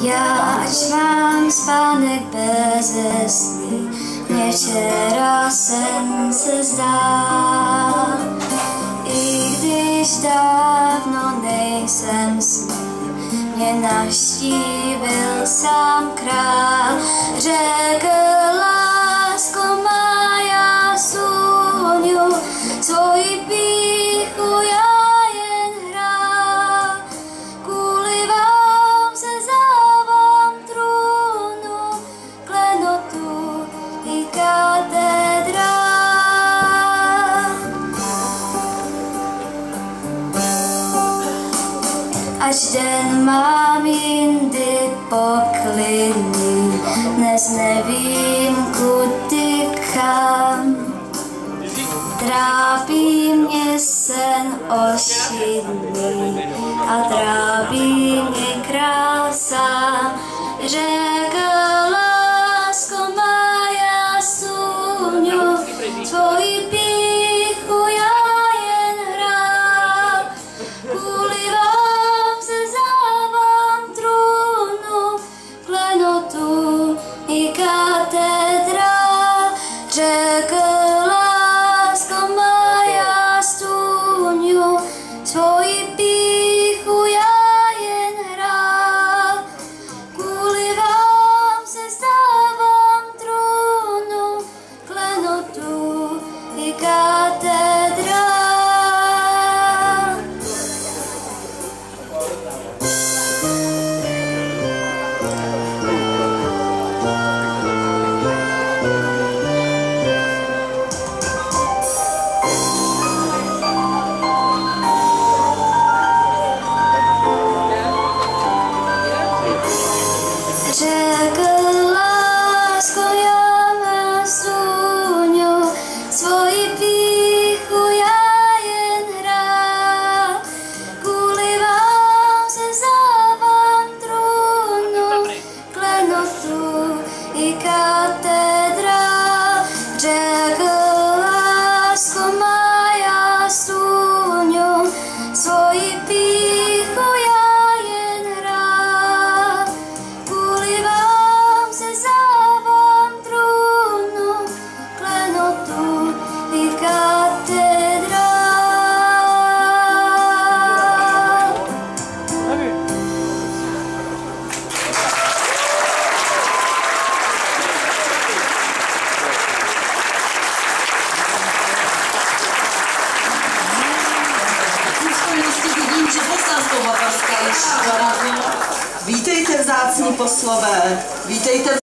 Já ač mám spánek beze sny, mě včera sen se zdá. I když dávno nejsem s ním, mě navštívil sám král. Řekl: lásko má, já sluňu, svoji pýchu já jen hrál. Kvůli vám se vzdávám trůnu, klenotu i katedrál. Ač den mám jindy poklidný, dnes nevím, kudy kam. Trápí mě sen ošidný a trápí mě král sám. Řekl: lásko má, já sluňu, svoji pýchu já jen hrál. Kvůli vám se vzdávám trůnu, klenotu i katedrál. Řekl: svoji pýchu já jen hrál. Kvůli vám se vzdávám trůnu, klenotu i katedrál. Řekl: lásko, já má sluňu, svoji pýchu já jen hrál. Kvůli vám se vzdávám trůnu, klenotu i katedrál. Řekl: lásko má, já sluňu, svoji pýchu já jen hrál. Kvůli vám se vzdávám trůnu, klenotu i katedrál. Vidím, že poslanskou Bakarská ještě dorazila. Vítejte, vzácní poslové, vítejte.